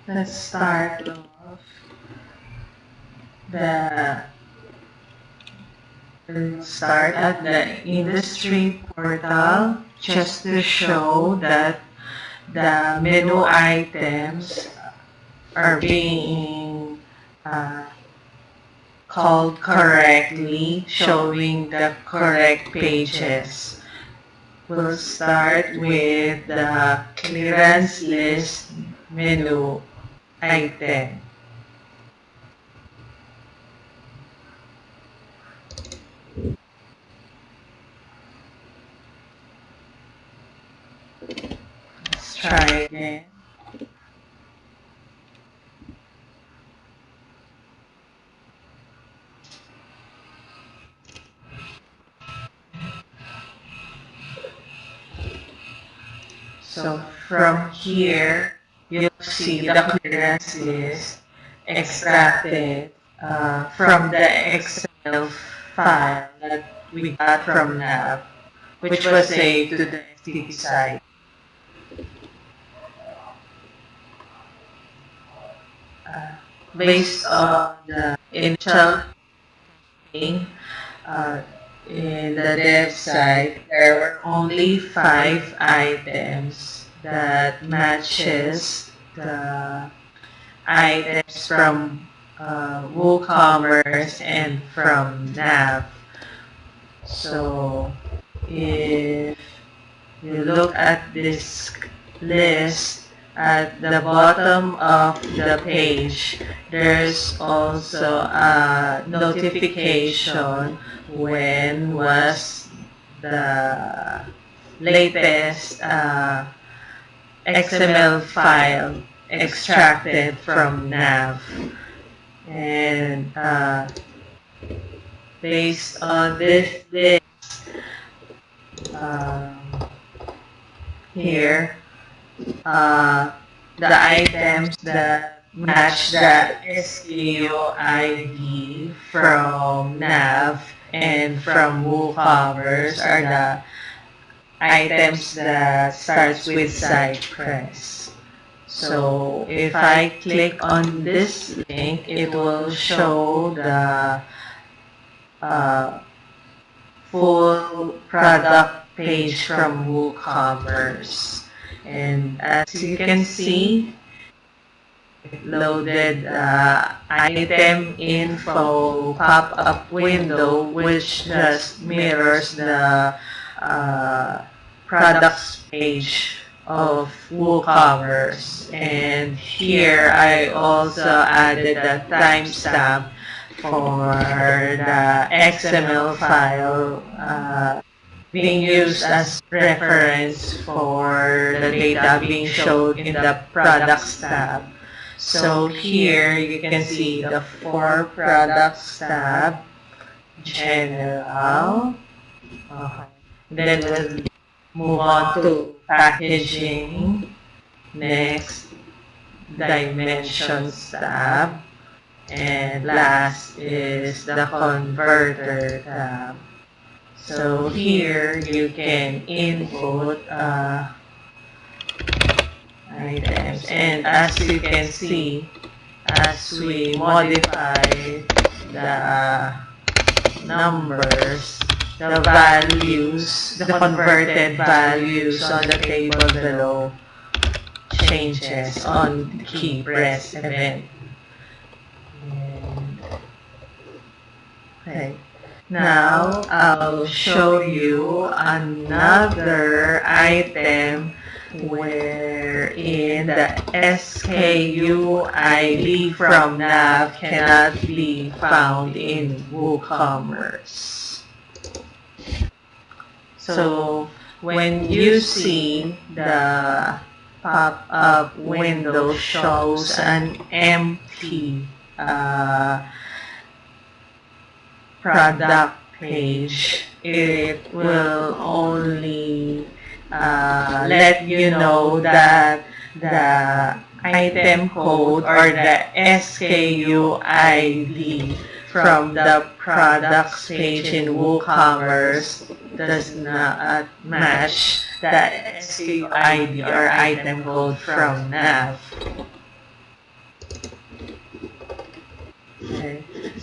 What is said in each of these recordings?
Let's start off the start at the industry portal just to show that the menu items are being uh, called correctly, showing the correct pages. We'll start with the clearance list menu item. Let's try again. So from here, you'll see the clearance list extracted from the XML file that we got from NAV, which was saved to the FTP site. Uh, Based on the initial thing, uh, in the dev site, there were only 5 items that matches the items from WooCommerce and from NAV. So if you look at this list, at the bottom of the page, there's also a notification when was the latest XML file extracted from NAV. And based on this list, um, here, the items that match the SKU ID from NAV and from WooCommerce are the items that starts with Cypress. So if I click on this link, it will show the full product page from WooCommerce. And as you can see, it loaded item info pop-up window, which just mirrors the products page of WooCommerce. And here I also added a timestamp for the XML file being used as reference for the data being showed in the products tab. So here you can see the 4 products tab, general. Okay. Then we'll move on to packaging. Next, dimensions tab. And last is the converter tab. So here you can input items, and as you can see, as we modify the numbers, the values, the converted values on the table below changes on key press event. Okay. Now, I'll show you another item wherein the SKU ID from NAV cannot be found in WooCommerce. So, when you see the pop-up window shows an empty product page, it will only let you know that the item code or the SKU ID from the products page in WooCommerce does not match the SKU ID or item code from NAV.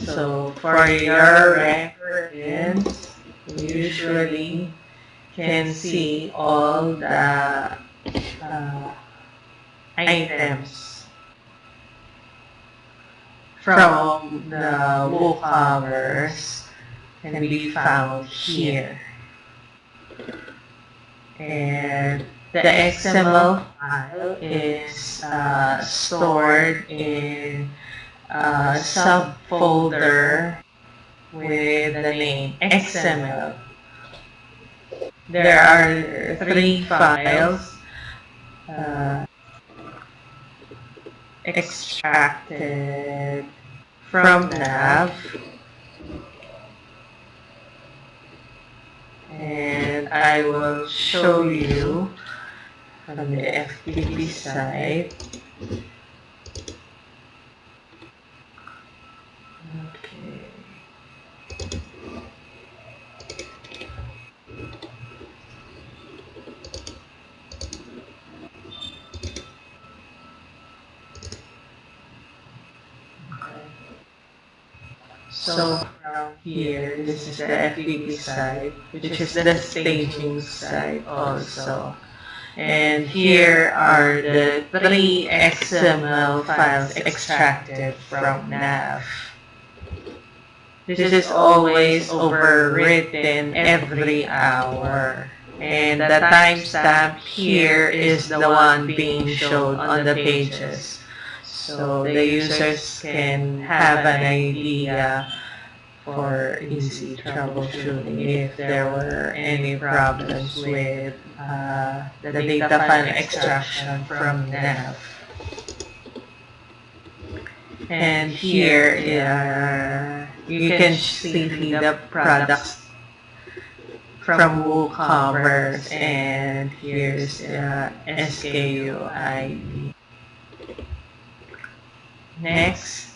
So for your reference, you usually can see all the items from the WooCommerce can be found here. And the XML file is stored in a subfolder with the name XML. There are three files extracted from nav, and I will show you from the FTP side. Okay. So from here, this is the FTP side, which is the staging side also. And here are the three XML files extracted from nav. This is always overwritten every hour. And the timestamp here is the one being shown on the pages. So the users can have an idea for easy troubleshooting if there were any problems with the data file extraction from nav. And here you can see the products from WooCommerce, and here's SKU ID. Next,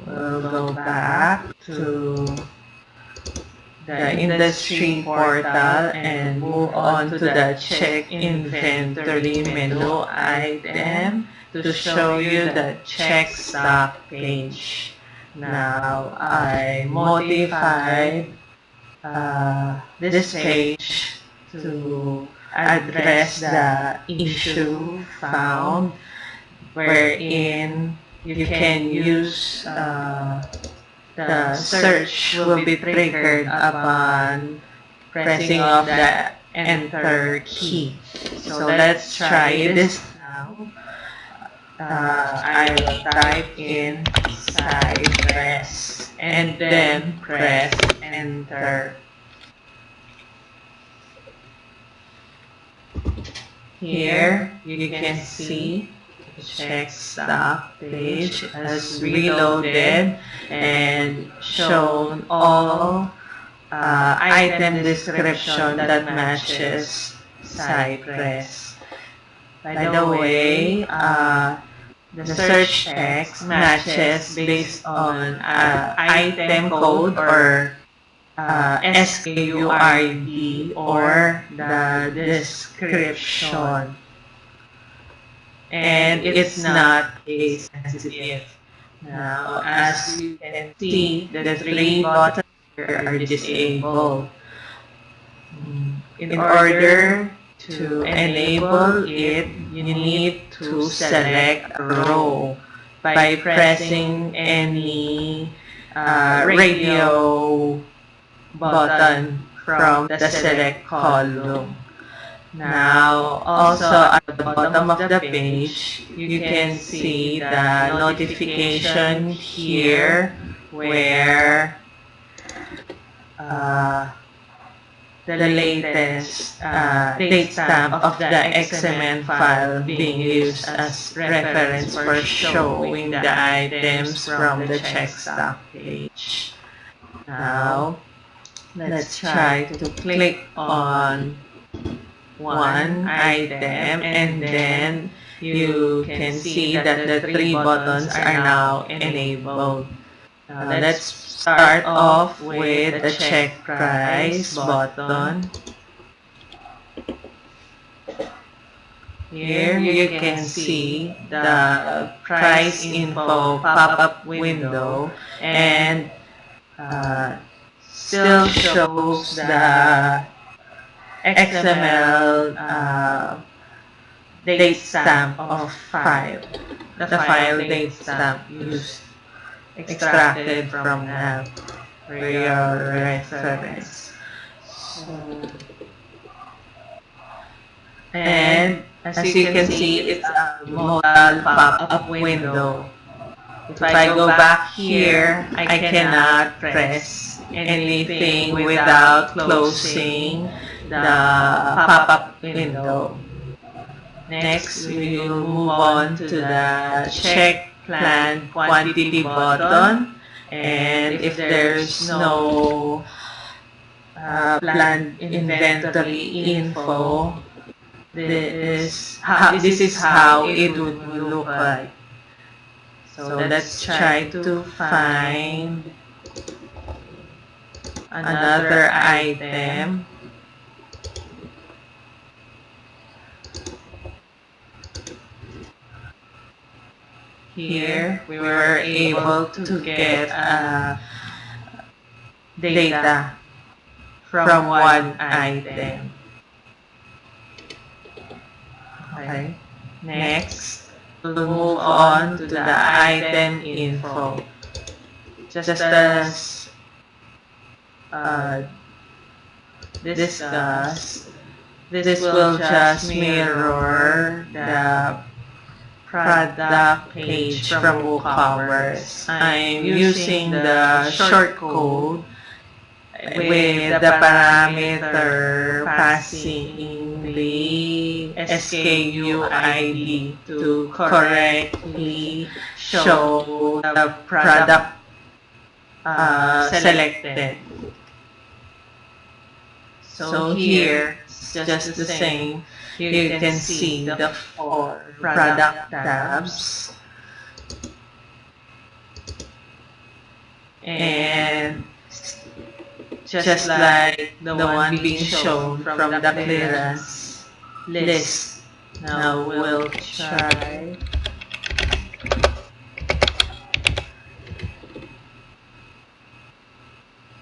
we'll go back to the industry portal and move on to the check inventory menu item to show you the check stock page. Now, I modified this page to address the issue found, wherein you can use the search will be triggered upon pressing of the enter key. So let's try this now. I will type in Cypress and then press enter. Here you can see the check stock page has reloaded and shown all item description that matches Cypress. By the way, the search text matches based on item code or SKU ID or the description. And it's not case sensitive. Now, as you can see, the three buttons here are disabled. In order to enable it, you need to select a row by pressing any radio button from the select column. Now, also at the bottom of the page, you can see the notification here where the latest date stamp of the XML file being used as reference for showing the items from the check stock page. Now, let's try to click on one item, and then you can see that the three buttons are now enabled. Now let's start off with the check price button. Here you can see the price info pop-up window, and still shows the XML date stamp of file. The file date stamp used extracted from NAV for your reference. And as you can see, it's a modal pop-up window. If I go back here, I cannot press anything without closing the pop-up window. Next, we will move on to the check plan quantity button. And if there's no planned inventory info, this is how it would look like. So let's try to find another item. Here, we were able to get data from one item. Okay. Next, we'll move on to the item info. Just as discussed, this will just mirror the product page from WooCommerce. I'm using the short code with the parameter passing the SKU ID to correctly show the product selected. So here, it's just the same. You can see the 4 product tabs. And just like the one being shown from the clearance list. Now we'll try.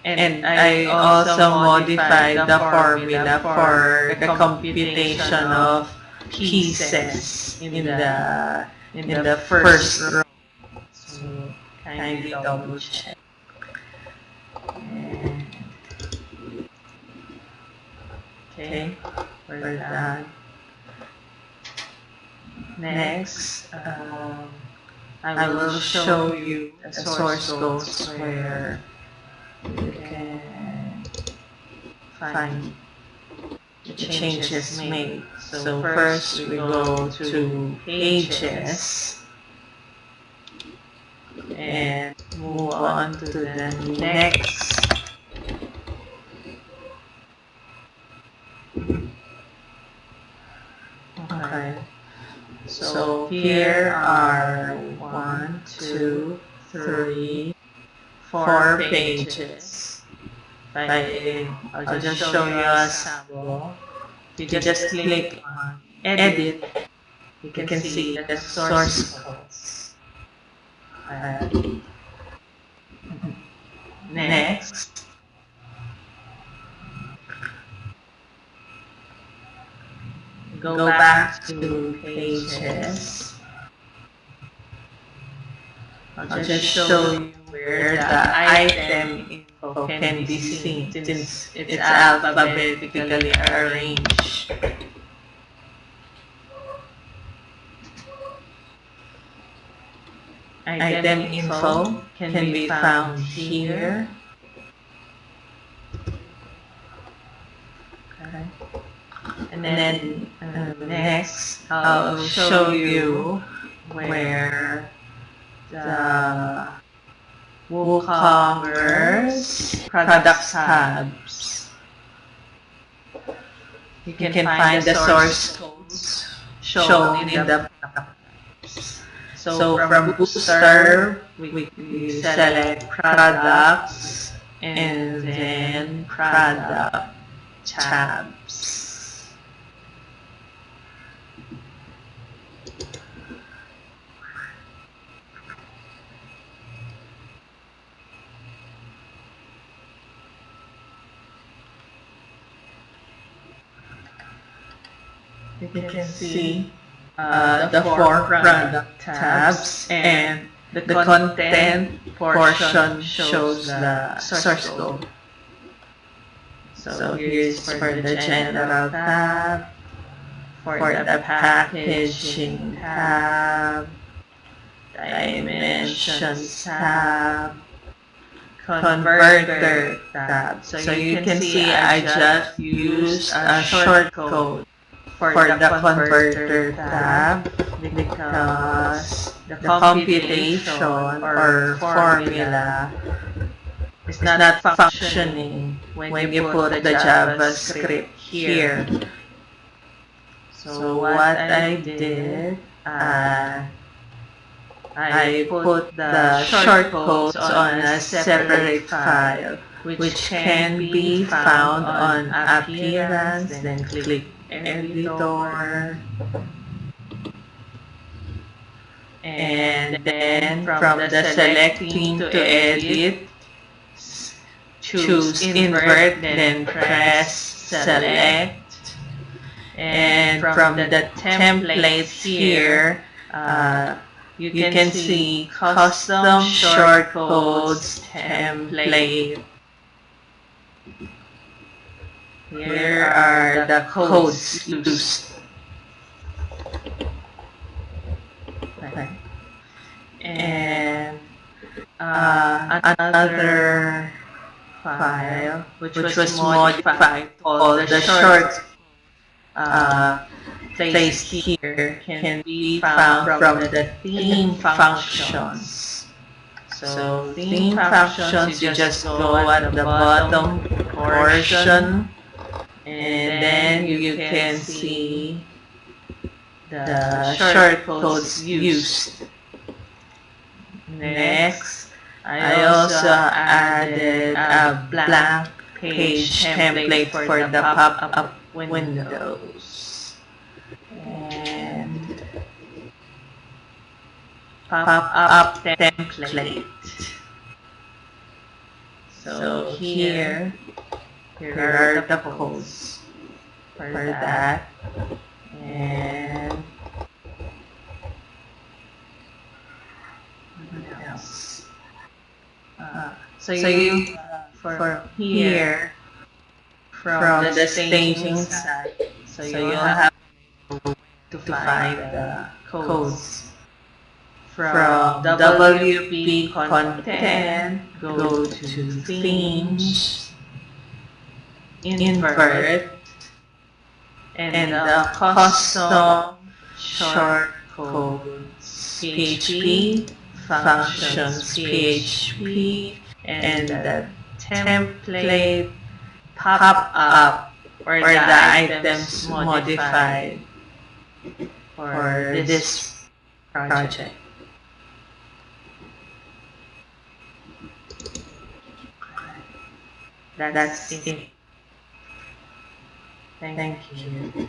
And I also modified the formula for the computation of pieces in the first row. So kindly double check. Okay, we're done. Next, I will show you the source codes where you can find the changes made. So first we go to Pages and move on to the next. Okay. So here are 1, 2, 3, 4 pages. I'll just show you a sample. You just click on Edit. You can see the source codes. Next, go back to Pages. I'll just show you where the item info can be seen since it's alphabetically arranged. Item info can be found here. Okay. And then next, I'll show you where the WooCommerce product tabs. You can find the source codes shown in the tabs. So from Booster, we select products and then product tabs. You can see the four product tabs, and the content portion shows the source code. So here's for the general tab, for the packaging tab, dimensions tab, converter tab. So you can see I just used a short code for the converter tab because the computation or formula is not functioning when you put the JavaScript here. So what I did, I put the short codes on a separate file, which can be found on Appearance, then click Editor, and then from the selecting to edit, choose invert, then press select, and from the templates here, you can see custom shortcodes template. Here are the codes used. Okay. And another file which was modified, all the short placed here can be found from the theme functions. So theme functions, you just go at the bottom portion, and then you can see the short codes used. Next, I also added a blank page template for the pop-up windows. And pop-up template. So here are the codes for that. And what else? So you for here from the staging side. So you'll have to find the codes. From WP content, go to themes, invert, and the custom short codes PHP, functions PHP, and the template pop up or the items modified for this project. That's it. Thank you.